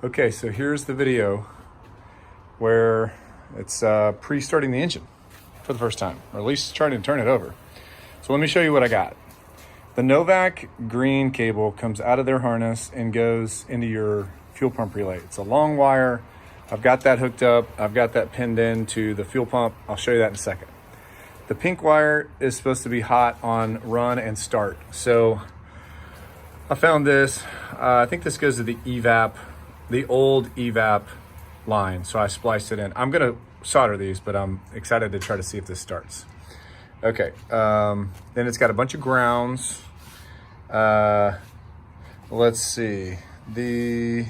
Okay, so here's the video where it's pre-starting the engine for the first time, or at least trying to turn it over. So let me show you what I got. The Novak green cable comes out of their harness and goes into your fuel pump relay. It's a long wire. I've got that hooked up. I've got that pinned into the fuel pump. I'll show you that in a second. The pink wire is supposed to be hot on run and start. So I found this. I think this goes to the evap, the old evap line. So I spliced it in. I'm gonna solder these, but I'm excited to try to see if this starts. Okay, then it's got a bunch of grounds. Let's see. The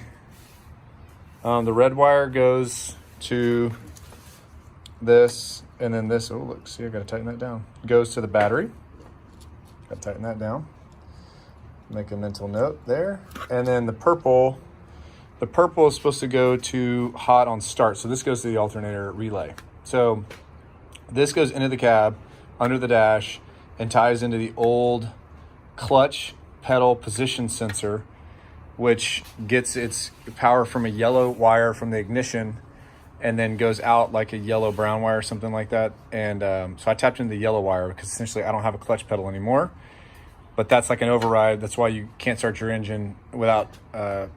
red wire goes to this, and then this, oh look, see, I gotta tighten that down. Goes to the battery. Gotta tighten that down. Make a mental note there. And then the purple is supposed to go to hot on start. So this goes to the alternator relay. So this goes into the cab, under the dash, and ties into the old clutch pedal position sensor, which gets its power from a yellow wire from the ignition and then goes out like a yellow brown wire or something like that. And so I tapped into the yellow wire because essentially I don't have a clutch pedal anymore, but that's like an override. That's why you can't start your engine without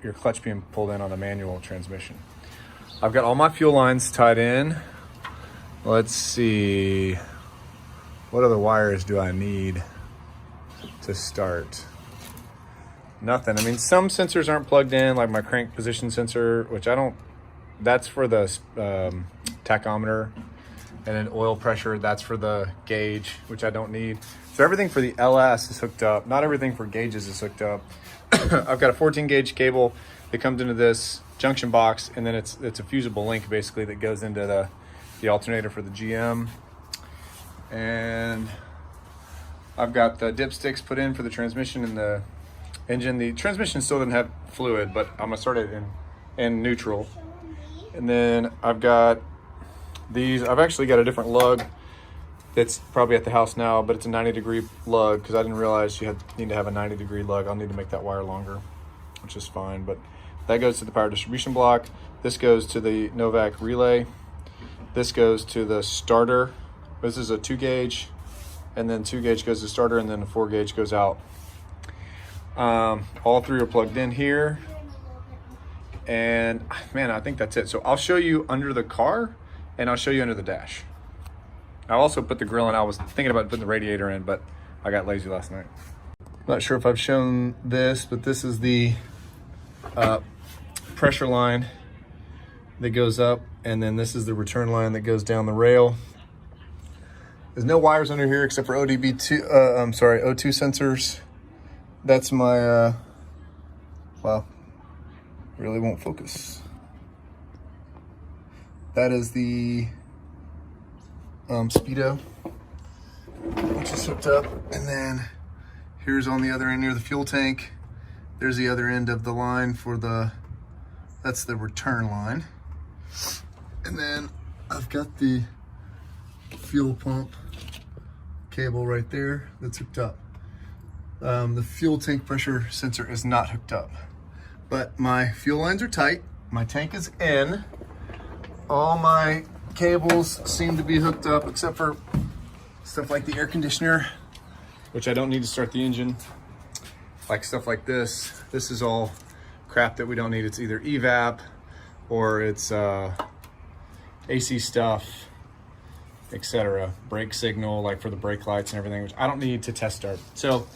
your clutch being pulled in on a manual transmission. I've got all my fuel lines tied in. Let's see, what other wires do I need to start? Nothing. I mean, some sensors aren't plugged in, like my crank position sensor, which I don't, that's for the tachometer, and then oil pressure, that's for the gauge, which I don't need. So everything for the LS is hooked up. Not everything for gauges is hooked up. I've got a 14 gauge cable that comes into this junction box, and then it's a fusible link basically that goes into the alternator for the GM. And I've got the dipsticks put in for the transmission and the engine. The transmission still doesn't have fluid, but I'm gonna start it in neutral. And then I've got these. I've actually got a different lug that's probably at the house now, but it's a 90-degree lug because I didn't realize you need to have a 90-degree lug. I'll need to make that wire longer, which is fine. But that goes to the power distribution block. This goes to the Novak relay. This goes to the starter. This is a 2 gauge, and then 2 gauge goes to starter, and then a 4 gauge goes out. All three are plugged in here, and man, I think that's it. So I'll show you under the car, and I'll show you under the dash. I also put the grill in. I was thinking about putting the radiator in, but I got lazy last night. Not sure if I've shown this, but this is the pressure line that goes up, and then this is the return line that goes down the rail. There's no wires under here except for O2 sensors. That's my, well, really won't focus. That is the speedo, which is hooked up. And then here's on the other end near the fuel tank. There's the other end of the line for that's the return line. And then I've got the fuel pump cable right there that's hooked up. The fuel tank pressure sensor is not hooked up, but my fuel lines are tight. My tank is in. All my cables seem to be hooked up except for stuff like the air conditioner, which I don't need to start the engine. Like stuff like this. This is all crap that we don't need. It's either evap or it's AC stuff, etc. Brake signal, like for the brake lights and everything, which I don't need to test start. So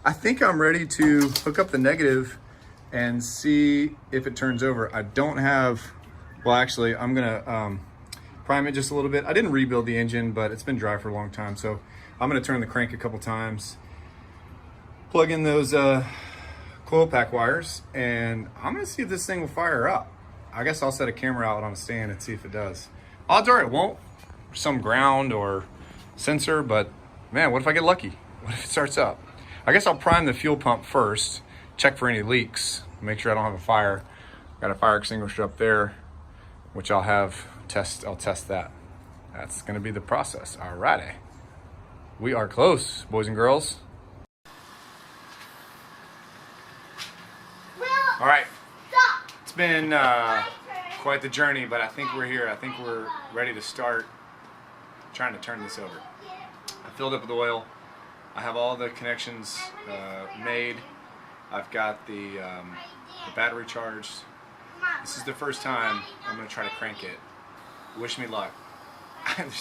I think I'm ready to hook up the negative and see if it turns over. I don't have, well, actually, I'm gonna prime it just a little bit. I didn't rebuild the engine, but it's been dry for a long time. So I'm gonna turn the crank a couple times, plug in those coil pack wires, and I'm gonna see if this thing will fire up. I guess I'll set a camera out on a stand and see if it does. Odds are it won't. Some ground or sensor, but man, what if I get lucky? What if it starts up? I guess I'll prime the fuel pump first, check for any leaks, make sure I don't have a fire. Got a fire extinguisher up there, which I'll test that. That's gonna be the process. Alrighty. We are close, boys and girls. All right, been quite the journey, but I think we're here. I think we're ready to start trying to turn this over. I filled up with oil. I have all the connections made. I've got the battery charged. This is the first time I'm going to try to crank it. Wish me luck.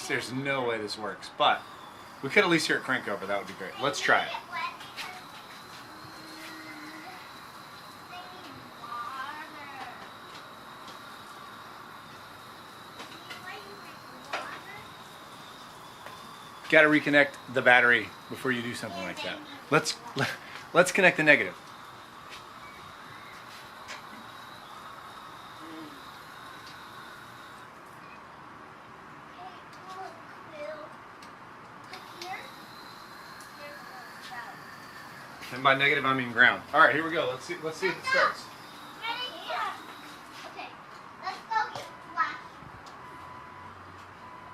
There's no way this works, but we could at least hear it crank over. That would be great. Let's try it. Got to reconnect the battery before you do something like that. Let's connect the negative. And by negative, I mean ground. All right, here we go. Let's see if it starts. Okay, let's go get flash.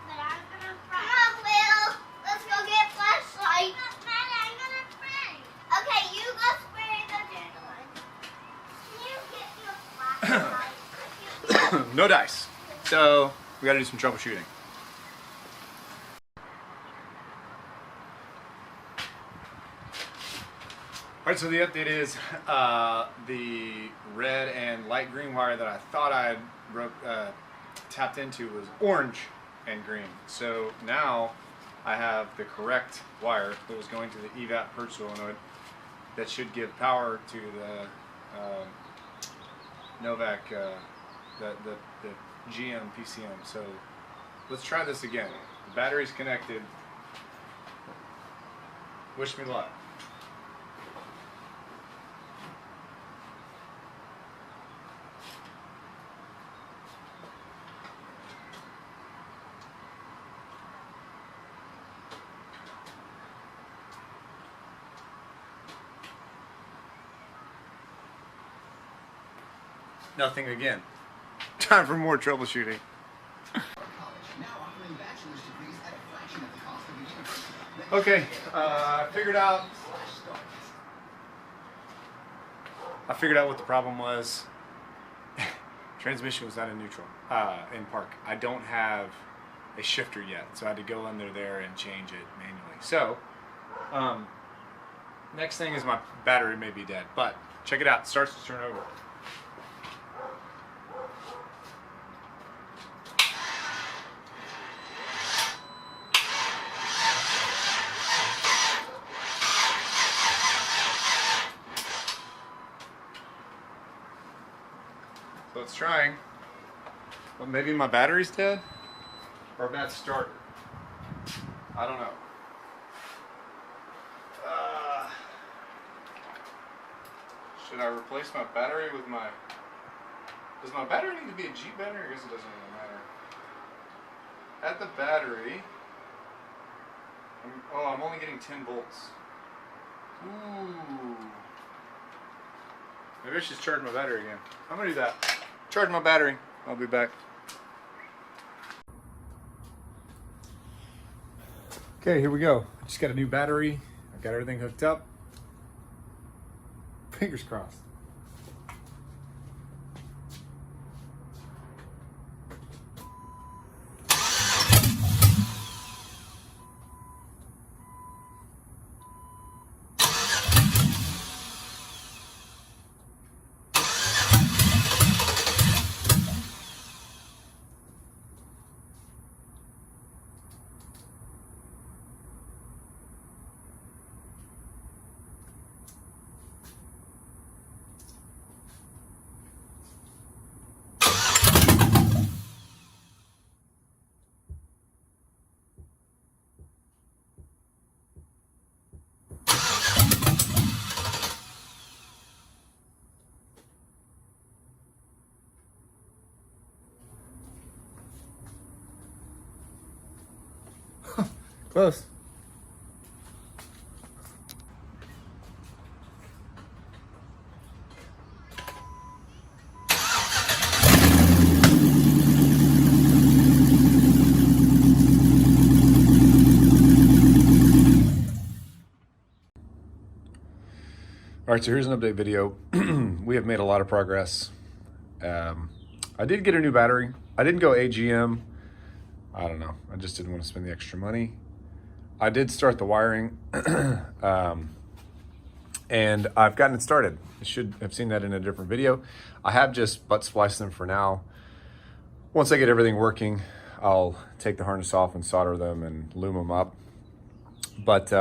But I'm gonna pray. Come on, Will. Let's go get flashlight. I'm gonna pray. Okay, you go spray the dandelion. Can you get your flashlight? No dice. So we got to do some troubleshooting. All right, so the update is the red and light green wire that I thought I had tapped into was orange and green. So now I have the correct wire that was going to the EVAP purge solenoid that should give power to the Novak, the GM PCM. So let's try this again. The battery's connected. Wish me luck. Nothing again. Time for more troubleshooting. Okay, I figured out what the problem was. Transmission was not in neutral in park. I don't have a shifter yet, so I had to go under there and change it manually. So, next thing is my battery may be dead, but check it out. It starts to turn over. So it's trying. Well, maybe my battery's dead? Or a bad starter. I don't know. Should I replace my battery with my... Does my battery need to be a Jeep battery? I guess it doesn't really matter. At the battery... I'm only getting 10 volts. Ooh. Maybe I should just charge my battery again. I'm gonna do that. Charge my battery. I'll be back. Okay, here we go. I just got a new battery. I've got everything hooked up. Fingers crossed. Close. All right, so here's an update video. We have made a lot of progress. I did get a new battery. I didn't go AGM. I don't know. I just didn't want to spend the extra money. I did start the wiring, and I've gotten it started. You should have seen that in a different video. I have just butt spliced them for now. Once I get everything working, I'll take the harness off and solder them and loom them up. But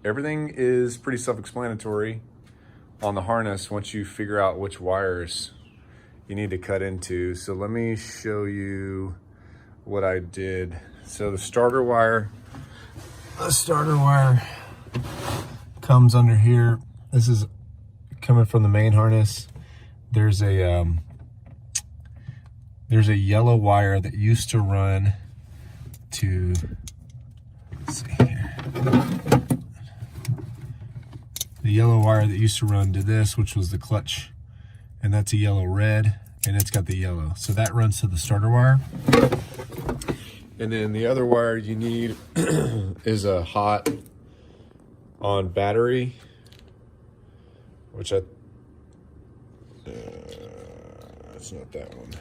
everything is pretty self-explanatory on the harness once you figure out which wires you need to cut into. So let me show you what I did. So the starter wire comes under here. This is coming from the main harness. There's a yellow wire that used to run to, let's see here. The yellow wire that used to run to this, which was the clutch, and that's a yellow red, and it's got the yellow. So that runs to the starter wire. And then the other wire you need is a hot on battery, which it's not that one.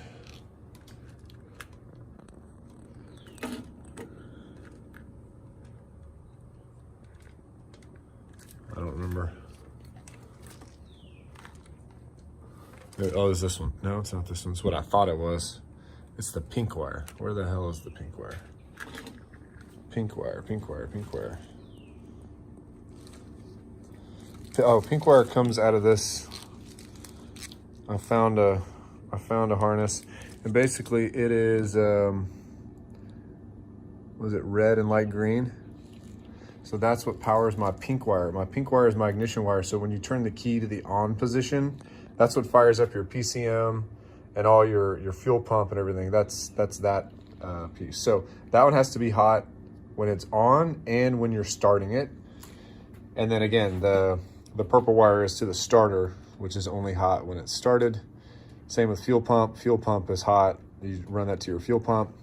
I don't remember. Oh, is this one? No, it's not this one. It's what I thought it was. It's the pink wire. Where the hell is the pink wire? Pink wire, pink wire, pink wire. Oh, pink wire comes out of this. I found a harness, and basically it is was it red and light green? So that's what powers my pink wire. My pink wire is my ignition wire. So when you turn the key to the on position, that's what fires up your PCM and all your fuel pump and everything. That's that piece. So that one has to be hot when it's on and when you're starting it. And then again, the purple wire is to the starter, which is only hot when it's started. Same with fuel pump. Fuel pump is hot. You run that to your fuel pump.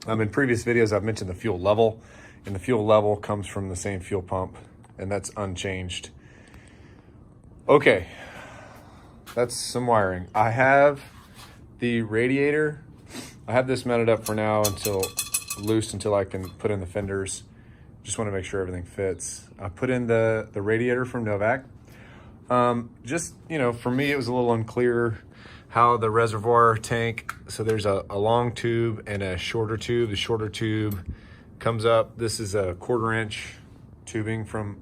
In previous videos, I've mentioned the fuel level, and the fuel level comes from the same fuel pump, and that's unchanged. Okay, that's some wiring. I have the radiator. I have this mounted up for now until I can put in the fenders. Just want to make sure everything fits. I put in the radiator from Novak. Just, you know, for me, it was a little unclear how the reservoir tank, so there's a long tube and a shorter tube. The shorter tube comes up. This is a 1/4 inch tubing from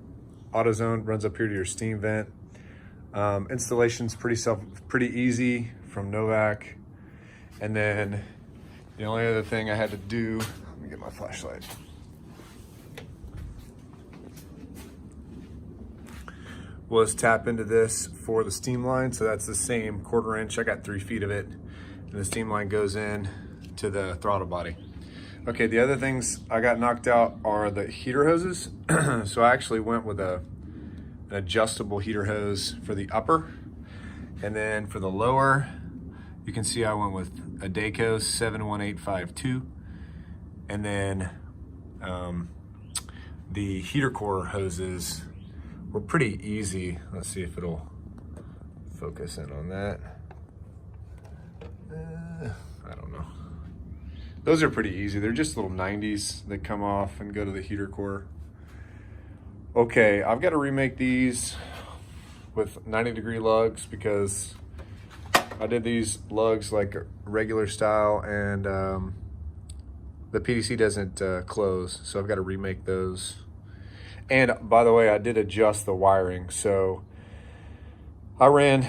AutoZone, runs up here to your steam vent. Installation's pretty easy from Novak. And then the only other thing I had to do, let me get my flashlight. Was tap into this for the steam line. So that's the same 1/4 inch. I got 3 feet of it. And the steam line goes in to the throttle body. Okay, the other things I got knocked out are the heater hoses. So I actually went with an adjustable heater hose for the upper. And then for the lower, you can see I went with a Dayco 71852. And then the heater core hoses were pretty easy. Let's see if it'll focus in on that. I don't know. Those are pretty easy. They're just little 90s that come off and go to the heater core. Okay, I've got to remake these with 90-degree lugs because I did these lugs like a regular style, and the PDC doesn't close, so I've got to remake those. And by the way, I did adjust the wiring. So I ran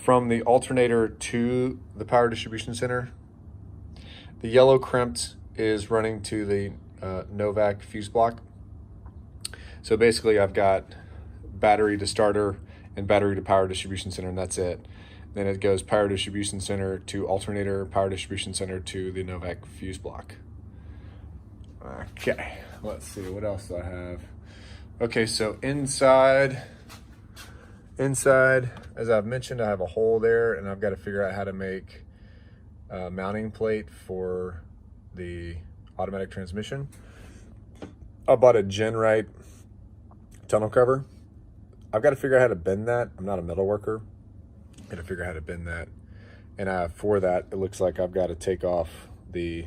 from the alternator to the power distribution center. The yellow crimped is running to the Novak fuse block. So basically I've got battery to starter and battery to power distribution center, and that's it. Then it goes power distribution center to alternator, power distribution center to the Novak fuse block. Okay, let's see, what else do I have? Okay, so inside, as I've mentioned, I have a hole there, and I've got to figure out how to make a mounting plate for the automatic transmission. I bought a Genrite tunnel cover. I've got to figure out how to bend that. I'm not a metal worker. Got to figure out how to bend that. And for that, it looks like I've got to take off the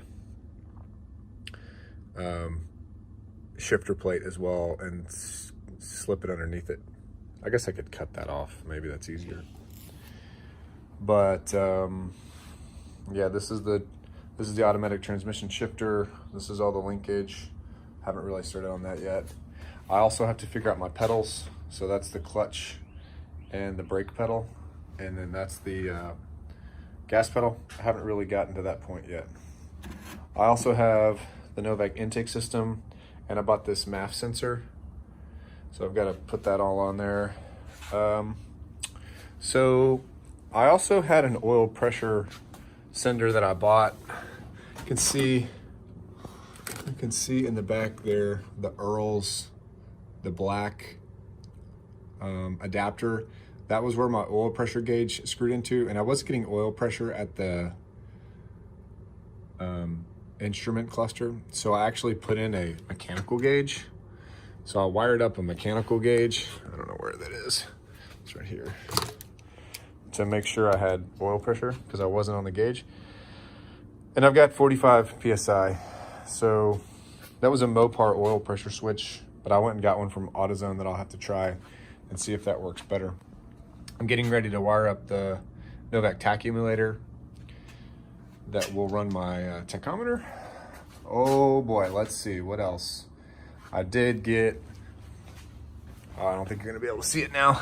shifter plate as well and slip it underneath it. I guess I could cut that off. Maybe that's easier. But yeah, this is the automatic transmission shifter. This is all the linkage. Haven't really started on that yet. I also have to figure out my pedals. So that's the clutch and the brake pedal, and then that's the gas pedal. I haven't really gotten to that point yet. I also have the Novak intake system, and I bought this MAF sensor. So I've got to put that all on there. So I also had an oil pressure sender that I bought. You can see in the back there, the Earl's, the black adapter. That was where my oil pressure gauge screwed into, and I was getting oil pressure at the instrument cluster. So I actually put in a mechanical gauge. So I wired up a mechanical gauge. I don't know where that is. It's right here. To make sure I had oil pressure, because I wasn't on the gauge. And I've got 45 PSI. So that was a Mopar oil pressure switch, but I went and got one from AutoZone that I'll have to try and see if that works better. I'm getting ready to wire up the Novak tachymulator that will run my tachometer. Oh boy, let's see, what else? I did get, I don't think you're gonna be able to see it now.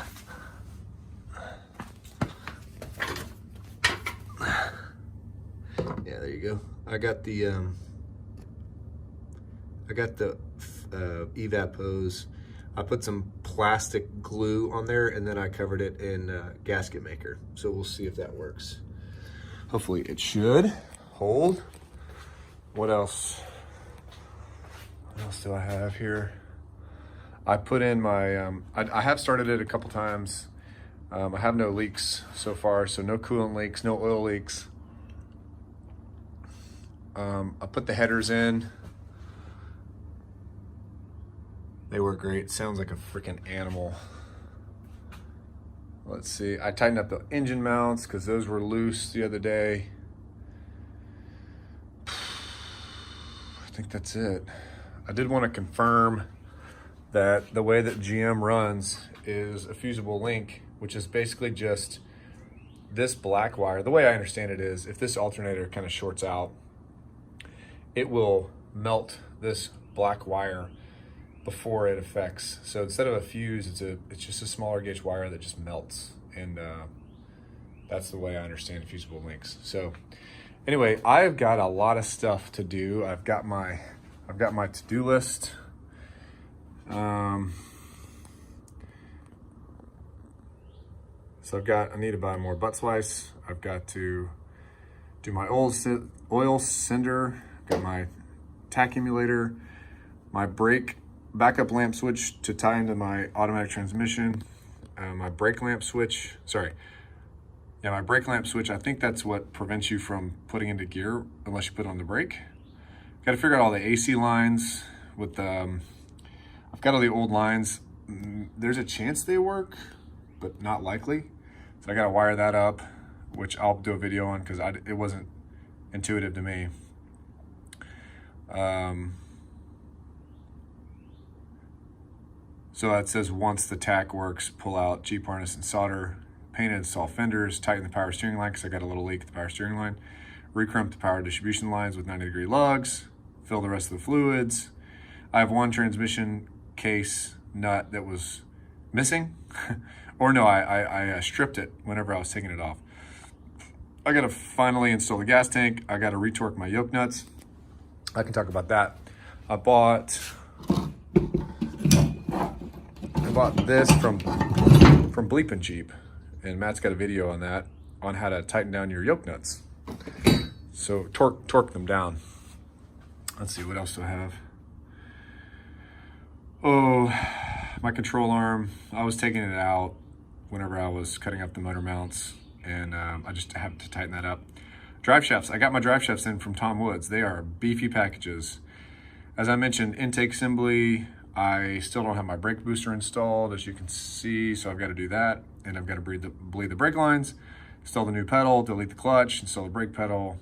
Yeah, there you go. I got the evap hose. I put some plastic glue on there, and then I covered it in gasket maker. So we'll see if that works. Hopefully it should hold. What else? What else do I have here? I put in my, I have started it a couple times. I have no leaks so far, so no coolant leaks, no oil leaks. I put the headers in. They work great. Sounds like a freaking animal. Let's see. I tightened up the engine mounts because those were loose the other day. I think that's it. I did want to confirm that the way that GM runs is a fusible link, which is basically just this black wire. The way I understand it is, if this alternator kind of shorts out, it will melt this black wire before it affects. So instead of a fuse, it's just a smaller gauge wire that just melts, and that's the way I understand fusible links. So anyway, I've got a lot of stuff to do. I've got my to-do list. So I need to buy more butt slice. I've got to do my oil sender. Got my tachymulator, my brake backup lamp switch to tie into my automatic transmission, my brake lamp switch, my brake lamp switch. I think that's what prevents you from putting into gear unless you put on the brake. Got to figure out all the AC lines with I've got all the old lines. There's a chance they work, but not likely. So I got to wire that up, which I'll do a video on because it wasn't intuitive to me. So it says once the tack works, pull out Jeep harness and solder, paint and install fenders, tighten the power steering line because I got a little leak at the power steering line, recrimp the power distribution lines with 90-degree lugs, fill the rest of the fluids. I have one transmission case nut that was missing, or no, I stripped it whenever I was taking it off. I got to finally install the gas tank. I got to retorque my yoke nuts. I can talk about that. I bought this from Bleepin' Jeep, and Matt's got a video on that, on how to tighten down your yoke nuts. So torque them down. Let's see, what else do I have? Oh, my control arm. I was taking it out whenever I was cutting up the motor mounts, and I just have to tighten that up. Drive shafts. I got my drive shafts in from Tom Woods. They are beefy packages. As I mentioned, intake assembly. I still don't have my brake booster installed, as you can see, so I've got to do that, and I've got to bleed the brake lines, install the new pedal, delete the clutch, install the brake pedal,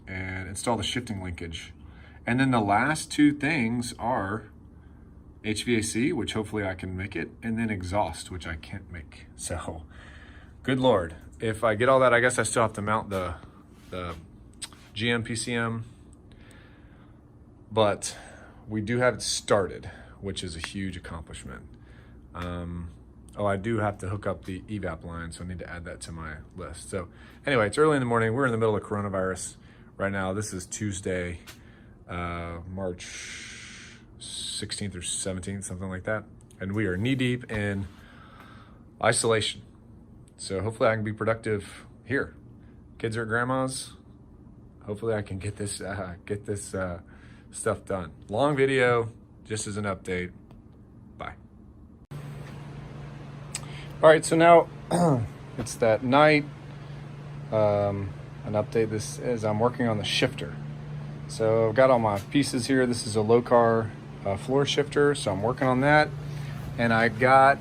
and install the shifting linkage. And then the last two things are HVAC, which hopefully I can make it, and then exhaust, which I can't make. So, good Lord. If I get all that, I guess I still have to mount the GM PCM, but we do have it started, which is a huge accomplishment. Oh, I do have to hook up the evap line, so I need to add that to my list. So anyway, it's early in the morning. We're in the middle of coronavirus right now. This is Tuesday, March 16th or 17th, something like that. And we are knee deep in isolation. So hopefully I can be productive here. Kids are at grandma's. Hopefully I can get this stuff done. Long video, just as an update. Bye. All right, so now it's that night. An update, this is I'm working on the shifter. So I've got all my pieces here. This is a low car floor shifter, so I'm working on that. And I got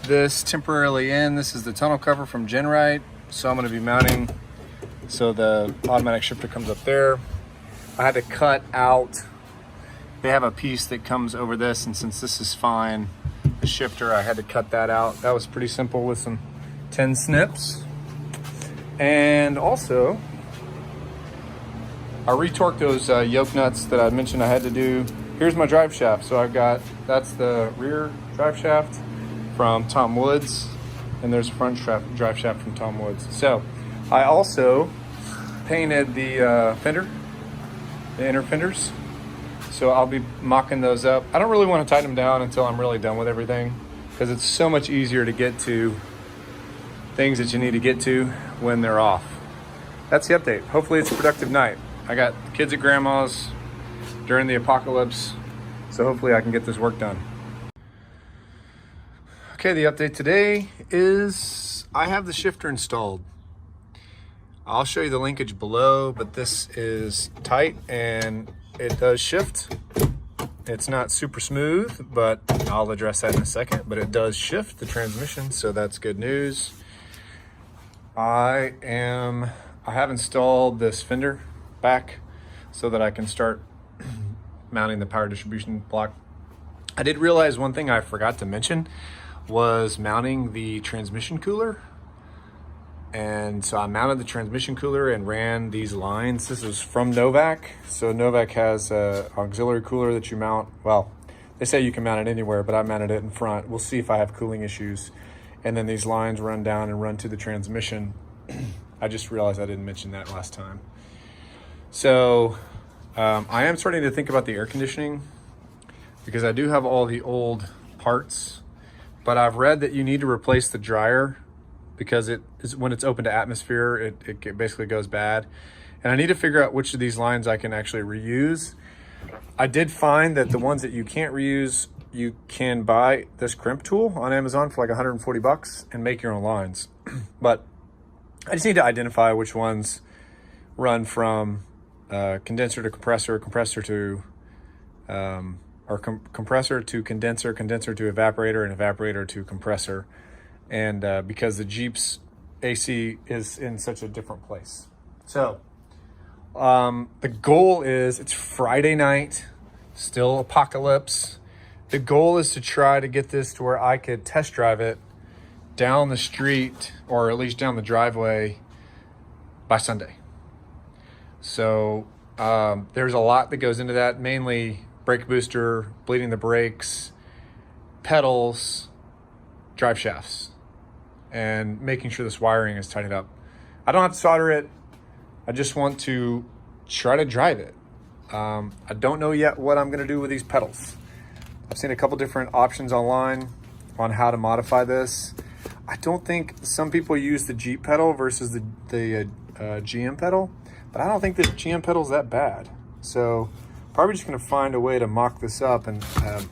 this temporarily in. This is the tunnel cover from Genrite. So I'm gonna be mounting, so the automatic shifter comes up there. I had to cut out, they have a piece that comes over this, and since this is fine, the shifter, I had to cut that out. That was pretty simple with some 10 snips. And also, I retorqued those yoke nuts that I mentioned I had to do. Here's my drive shaft. So I've got, that's the rear drive shaft from Tom Woods, and there's a front drive shaft from Tom Woods. So I also painted the fender, the inner fenders. So I'll be mocking those up. I don't really want to tighten them down until I'm really done with everything, because it's so much easier to get to things that you need to get to when they're off. That's the update. Hopefully it's a productive night. I got kids at grandma's during the apocalypse, so hopefully I can get this work done. Okay, the update today is I have the shifter installed. I'll show you the linkage below, but this is tight and it does shift. It's not super smooth, but I'll address that in a second, but it does shift the transmission, so that's good news. I have installed this fender back so that I can start mounting the power distribution block. I did realize one thing I forgot to mention was mounting the transmission cooler. And so I mounted the transmission cooler and ran these lines. This is from Novak. So Novak has an auxiliary cooler that you mount. Well, they say you can mount it anywhere, but I mounted it in front. We'll see if I have cooling issues. And then these lines run down and run to the transmission. I just realized I didn't mention that last time. So I am starting to think about the air conditioning, because I do have all the old parts, but I've read that you need to replace the dryer, because it is, when it's open to atmosphere, it basically goes bad. And I need to figure out which of these lines I can actually reuse. I did find that the ones that you can't reuse, you can buy this crimp tool on Amazon for like 140 bucks and make your own lines. But I just need to identify which ones run from condenser to compressor, compressor to compressor to condenser, condenser to evaporator, and evaporator to compressor. And because the Jeep's AC is in such a different place. So the goal is, it's Friday night, still apocalypse. The goal is to try to get this to where I could test drive it down the street, or at least down the driveway, by Sunday. So there's a lot that goes into that, mainly brake booster, bleeding the brakes, pedals, drive shafts, and making sure this wiring is tightened up. I don't have to solder it. I just want to try to drive it. I don't know yet what I'm gonna do with these pedals. I've seen a couple different options online on how to modify this. I don't think, some people use the Jeep pedal versus the GM pedal, but I don't think the GM pedal is that bad. So probably just gonna find a way to mock this up, and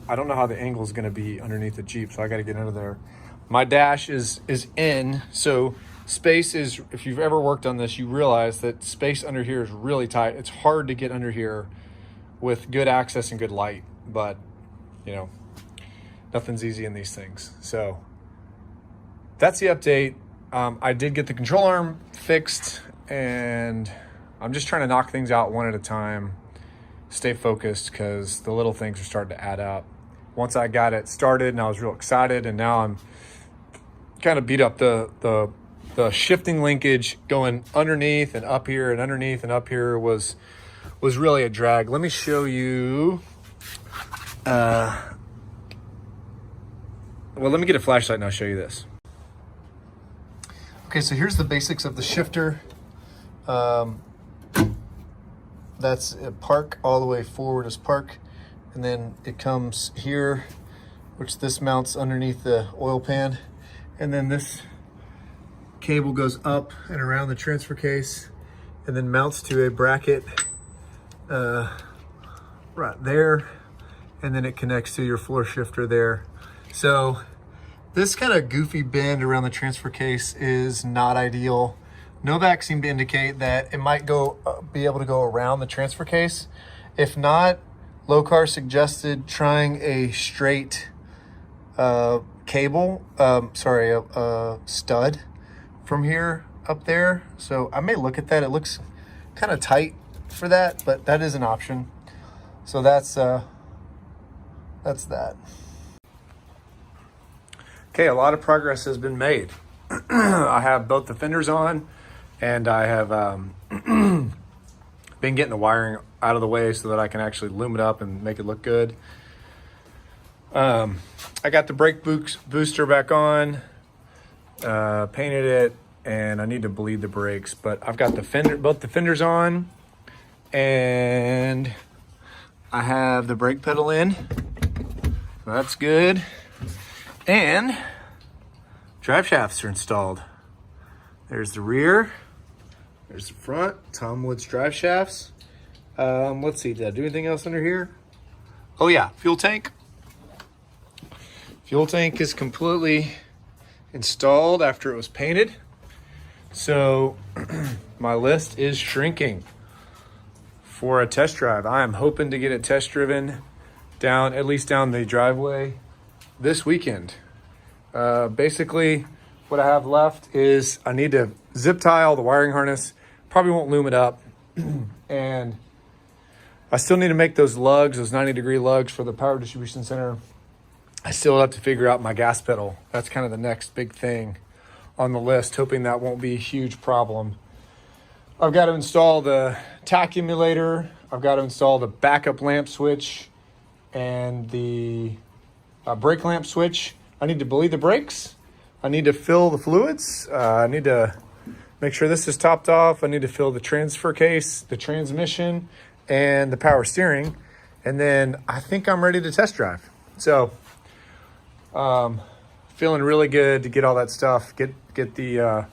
I don't know how the angle is gonna be underneath the Jeep, so I gotta get under there. My dash is in, so space is, if you've ever worked on this, you realize that space under here is really tight. It's hard to get under here with good access and good light, but you know, nothing's easy in these things. So that's the update. I did get the control arm fixed, and I'm just trying to knock things out one at a time, stay focused, because the little things are starting to add up. Once I got it started and I was real excited, and now I'm kind of beat up. The shifting linkage going underneath and up here and underneath and up here was really a drag. Let me show you. Well, let me get a flashlight and I'll show you this. Okay, so here's the basics of the shifter. That's a park all the way forward is park. And then it comes here, which this mounts underneath the oil pan. And then this cable goes up and around the transfer case and then mounts to a bracket right there. And then it connects to your floor shifter there. So this kind of goofy bend around the transfer case is not ideal. Novak seemed to indicate that it might be able to go around the transfer case. If not, Locar suggested trying a straight cable, stud from here up there. So I may look at that. It looks kind of tight for that, but that is an option. So that's that. Okay, a lot of progress has been made. I have both the fenders on, and I have been getting the wiring out of the way so that I can actually loom it up and make it look good. I got the brake booster back on, painted it, and I need to bleed the brakes, but I've got both the fenders on, and I have the brake pedal in. So that's good. And drive shafts are installed. There's the rear, there's the front, Tom Woods drive shafts. Let's see, did I do anything else under here? Oh yeah, fuel tank. Fuel tank is completely installed after it was painted. So my list is shrinking for a test drive. I am hoping to get it test driven at least down the driveway this weekend. Basically what I have left is I need to zip tie all the wiring harness. Probably won't loom it up. And I still need to make those lugs, those 90-degree lugs for the power distribution center. I still have to figure out my gas pedal. That's kind of the next big thing on the list, hoping that won't be a huge problem. I've got to install the tachymulator. I've got to install the backup lamp switch and the brake lamp switch. I need to bleed the brakes. I need to fill the fluids. I need to make sure this is topped off. I need to fill the transfer case, the transmission, and the power steering. And then I think I'm ready to test drive. So feeling really good to get all that stuff, get the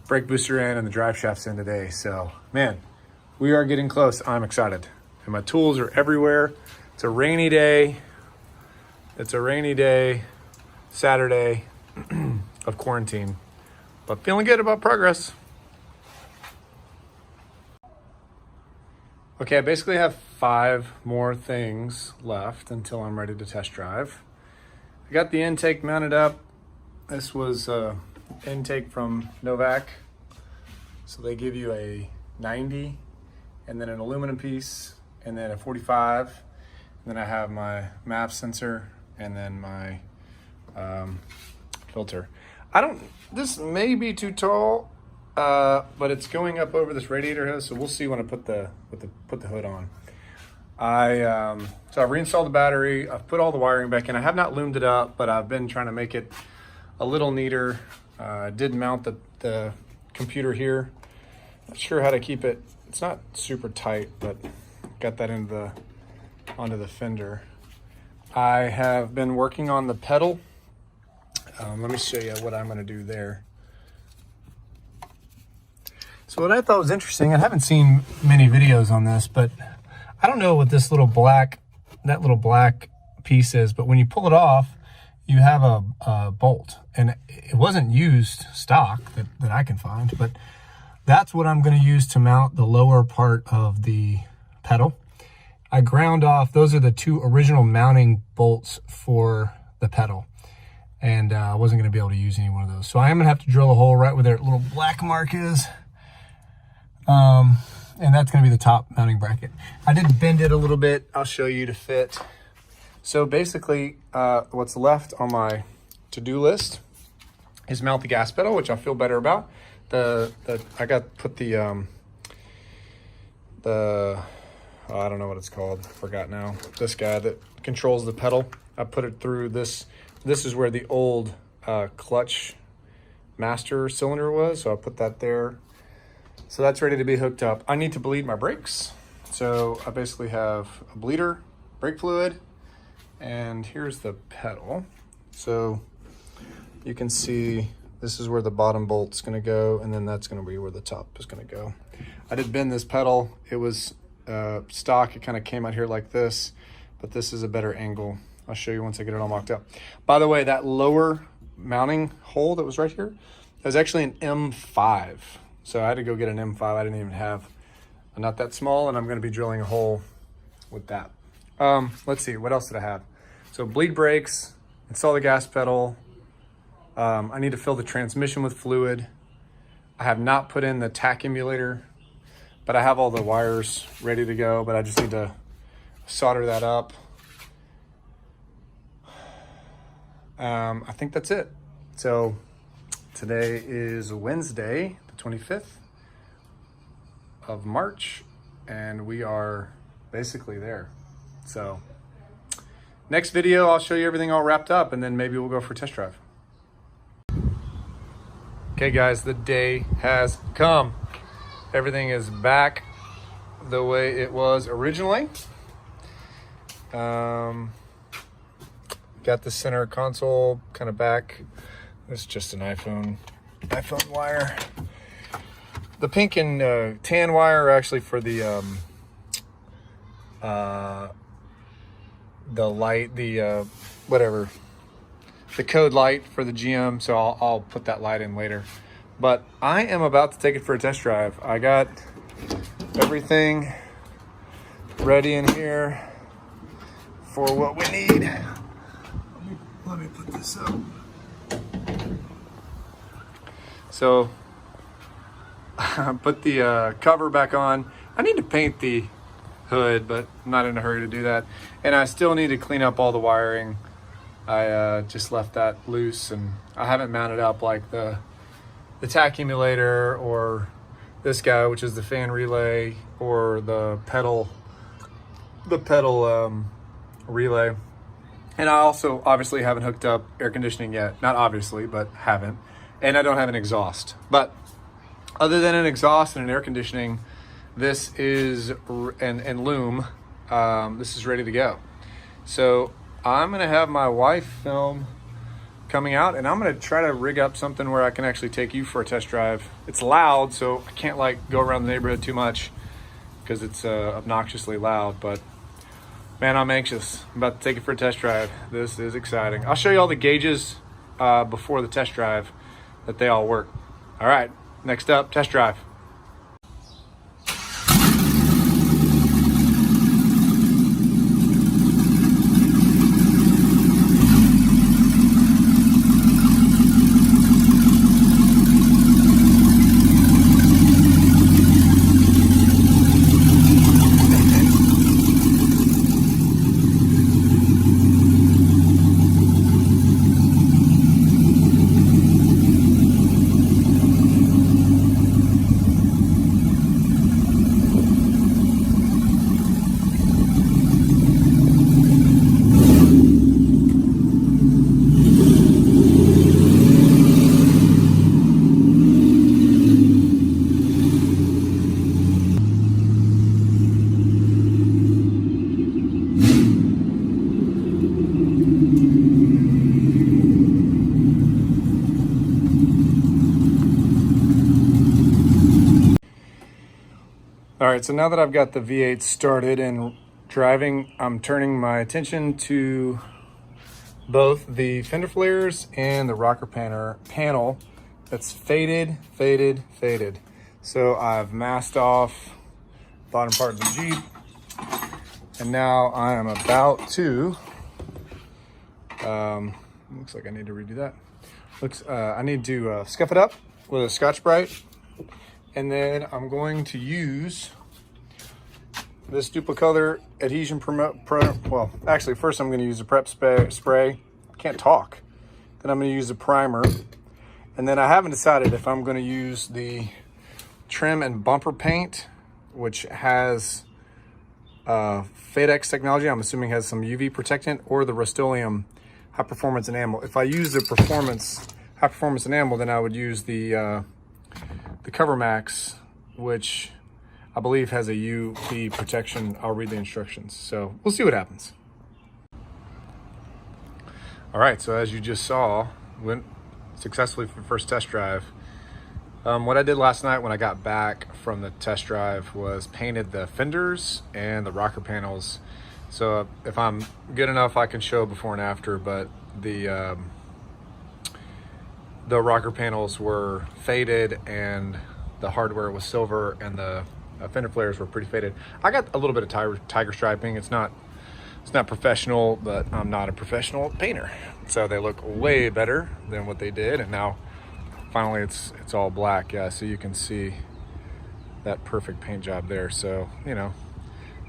brake booster in and the drive shafts in today. So man, we are getting close. I'm excited. And my tools are everywhere. It's a rainy day. It's a rainy day, Saturday of quarantine, but feeling good about progress. Okay, I basically have 5 more things left until I'm ready to test drive. I got the intake mounted up. This was intake from Novak. So they give you a 90 and then an aluminum piece and then a 45. And then I have my MAP sensor and then my filter. This may be too tall, but it's going up over this radiator hose, so we'll see when I put the hood on. So I've reinstalled the battery. I've put all the wiring back in. I have not loomed it up, but I've been trying to make it a little neater. I did mount the computer here. Not sure how to keep it. It's not super tight, but got that onto the fender. I have been working on the pedal. Let me show you what I'm going to do there. So what I thought was interesting, I haven't seen many videos on this, but I don't know what that little black piece is, but when you pull it off, you have a bolt, and it wasn't used stock that I can find, but that's what I'm going to use to mount the lower part of the pedal. I ground off, those are the 2 original mounting bolts for the pedal. and I wasn't going to be able to use any one of those. So I am going to have to drill a hole right where their little black mark is. And that's going to be the top mounting bracket. I did bend it a little bit. I'll show you to fit. So basically, what's left on my to-do list is mount the gas pedal, which I feel better about. I got put the I don't know what it's called. I forgot now. This guy that controls the pedal. I put it through this. This is where the old clutch master cylinder was. So I put that there. So that's ready to be hooked up. I need to bleed my brakes. So I basically have a bleeder, brake fluid, and here's the pedal. So you can see this is where the bottom bolt's gonna go, and then that's gonna be where the top is gonna go. I did bend this pedal. It was stock. It kind of came out here like this, but this is a better angle. I'll show you once I get it all mocked up. By the way, that lower mounting hole that was right here, that was actually an M5. So I had to go get an M5. I didn't even have, not that small, and I'm gonna be drilling a hole with that. Let's see, what else did I have? So bleed brakes, install the gas pedal. I need to fill the transmission with fluid. I have not put in the tack emulator, but I have all the wires ready to go, but I just need to solder that up. I think that's it. So today is Wednesday, the 25th of March, and we are basically there. So next video, I'll show you everything all wrapped up, and then maybe we'll go for a test drive. Okay guys, the day has come. Everything is back the way it was originally. Got the center console kind of back. It's just an iPhone wire. The pink and tan wire are actually for the light, whatever, the code light for the GM. So I'll put that light in later. But I am about to take it for a test drive. I got everything ready in here for what we need. Let me put this up. So I put the cover back on. I need to paint the hood, but I'm not in a hurry to do that. And I still need to clean up all the wiring. I just left that loose, and I haven't mounted up like the tack emulator or this guy, which is the fan relay, or the pedal relay. And I also obviously haven't hooked up air conditioning yet. Not obviously, but haven't. And I don't have an exhaust. But other than an exhaust and an air conditioning, this is, and loom, this is ready to go. So I'm gonna have my wife film coming out, and I'm gonna try to rig up something where I can actually take you for a test drive. It's loud, so I can't like go around the neighborhood too much because it's obnoxiously loud, but man, I'm anxious. I'm about to take it for a test drive. This is exciting. I'll show you all the gauges before the test drive that they all work. All right, next up, test drive. All right, so now that I've got the V8 started and driving, I'm turning my attention to both the fender flares and the rocker panel that's faded. So I've masked off the bottom part of the Jeep, and now I am about to Looks like I need to redo that. I need to scuff it up with a Scotch-Brite, and then I'm going to use this Duplicolor Adhesion well, actually, first I'm going to use a prep spray. Can't talk. Then I'm going to use a primer, and then I haven't decided if I'm going to use the trim and bumper paint, which has FedEx technology. I'm assuming has some UV protectant, or the Rust-Oleum high performance enamel. If I use the high performance enamel, then I would use the Cover Max, which I believe has a UV protection. I'll read the instructions, so we'll see what happens. All right, so as you just saw, went successfully for the first test drive. What I did last night when I got back from the test drive was painted the fenders and the rocker panels. So if I'm good enough, I can show before and after, but the rocker panels were faded and the hardware was silver, and the fender flares were pretty faded. I got a little bit of tiger striping. It's not professional, but I'm not a professional painter. So they look way better than what they did, and now finally it's all black. Yeah, so you can see that perfect paint job there. So, you know,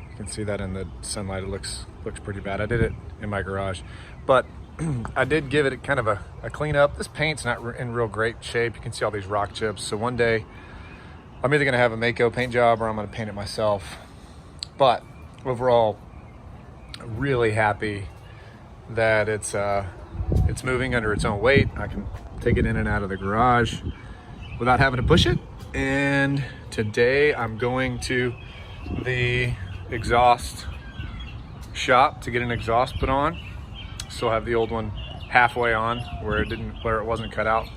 you can see that in the sunlight. It looks pretty bad. I did it in my garage, but I did give it kind of a clean up. This paint's not in real great shape. You can see all these rock chips. So one day I'm either gonna have a Mako paint job or I'm gonna paint it myself. But overall, really happy that it's moving under its own weight. I can take it in and out of the garage without having to push it. And today I'm going to the exhaust shop to get an exhaust put on. Still have the old one halfway on where it wasn't cut out.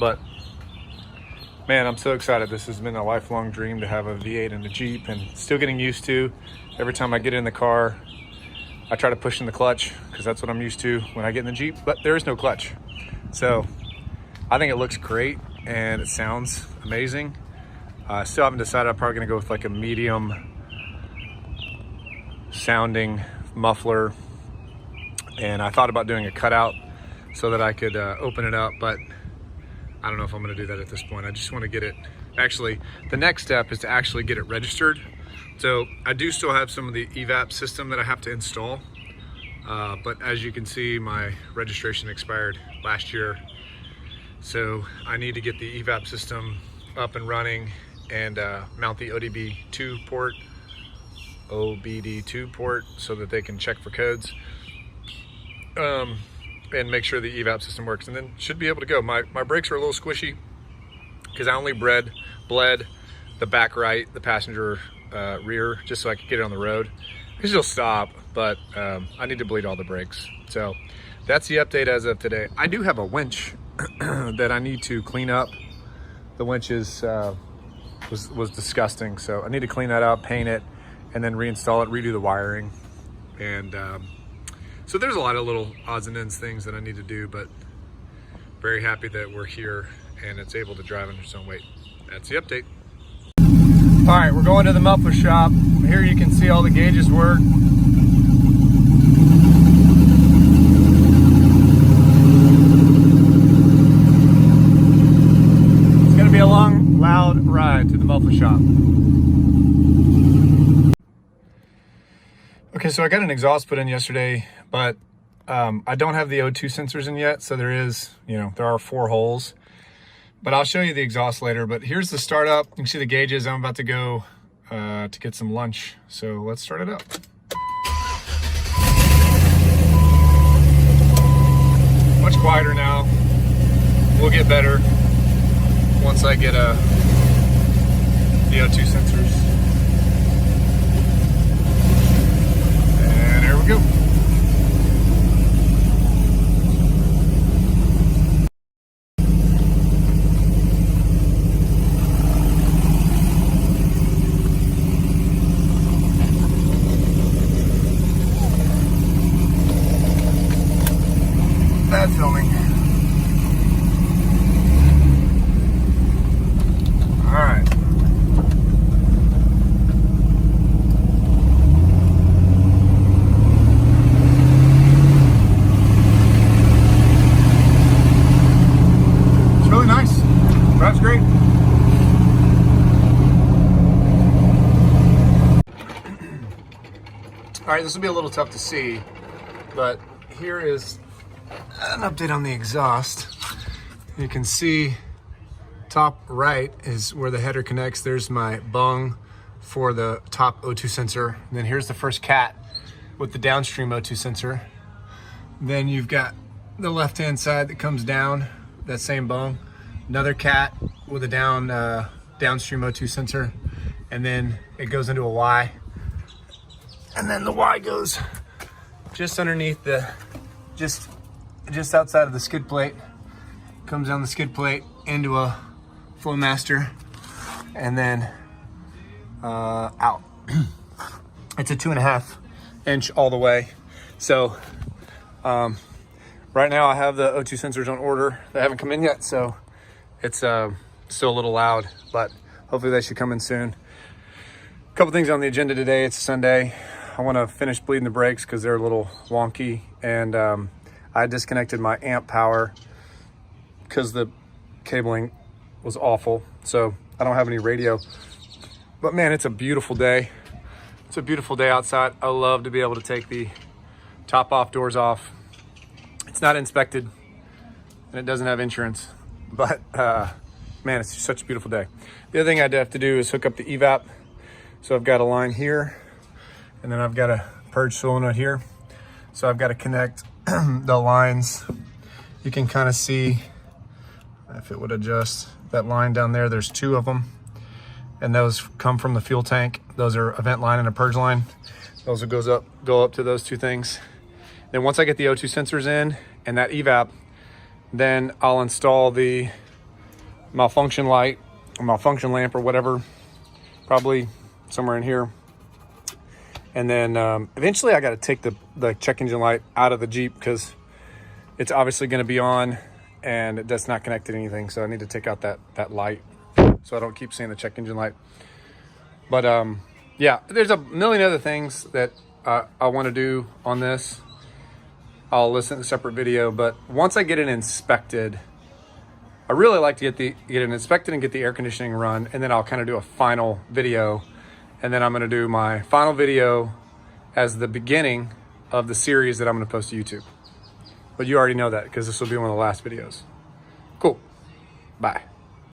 But man, I'm so excited. This has been a lifelong dream to have a V8 and a Jeep, and still getting used to. Every time I get in the car, I try to push in the clutch because that's what I'm used to when I get in the Jeep, but there is no clutch. So I think it looks great and it sounds amazing. I still haven't decided. I'm probably gonna go with like a medium sounding muffler. And I thought about doing a cutout so that I could open it up, but I don't know if I'm gonna do that at this point. I just wanna get it, actually, the next step is to actually get it registered. So I do still have some of the evap system that I have to install, but as you can see, my registration expired last year. So I need to get the evap system up and running and mount the OBD2 port so that they can check for codes. And make sure the evap system works, and then should be able to go. My brakes are a little squishy because I only bled the back right, the passenger rear, just so I could get it on the road. Because you'll stop, but I need to bleed all the brakes. So that's the update as of today. I do have a winch that I need to clean up. The winch was disgusting, so I need to clean that up, paint it, and then reinstall it, redo the wiring, and so there's a lot of little odds and ends things that I need to do, but very happy that we're here and it's able to drive under its own weight. That's the update. All right, we're going to the muffler shop. Here you can see all the gauges work. It's gonna be a long, loud ride to the muffler shop. Okay, so I got an exhaust put in yesterday, but I don't have the O2 sensors in yet, so there are 4 holes. But I'll show you the exhaust later. But here's the startup. You can see the gauges. I'm about to go to get some lunch, so let's start it up. Much quieter now. We'll get better once I get the O2 sensors. There we go. That's filming. All right. All right, this will be a little tough to see, but here is an update on the exhaust. You can see top right is where the header connects. There's my bung for the top O2 sensor. And then here's the first cat with the downstream O2 sensor. Then you've got the left-hand side that comes down, that same bung. Another cat with a downstream O2 sensor. And then it goes into a Y. And then the Y goes just underneath just outside of the skid plate. Comes down the skid plate into a Flowmaster, and then out. It's a 2.5 inch all the way. So right now I have the O2 sensors on order. They haven't come in yet, so it's still a little loud, but hopefully they should come in soon. A couple things on the agenda today. It's a Sunday. I want to finish bleeding the brakes because they're a little wonky, and I disconnected my amp power because the cabling was awful, so I don't have any radio. But man, it's a beautiful day. It's a beautiful day outside. I love to be able to take the top off, doors off. It's not inspected and it doesn't have insurance, but man, it's such a beautiful day. The other thing I have to do is hook up the evap. So I've got a line here, and then I've got a purge solenoid here. So I've got to connect the lines. You can kind of see, if it would adjust, that line down there, there's 2 of them, and those come from the fuel tank. Those are a vent line and a purge line. Those will go up to those 2 things. Then once I get the O2 sensors in and that evap, then I'll install the malfunction light or malfunction lamp or whatever, probably somewhere in here. And then eventually I got to take the check engine light out of the Jeep because it's obviously going to be on and that's not connected to anything. So I need to take out that light so I don't keep seeing the check engine light. But yeah, there's a million other things that I want to do on this. I'll listen to a separate video, but once I get it inspected, I really like to get it inspected and get the air conditioning run, and then I'll kind of do a final video. And then I'm going to do my final video as the beginning of the series that I'm going to post to YouTube. But you already know that because this will be one of the last videos. Cool. Bye.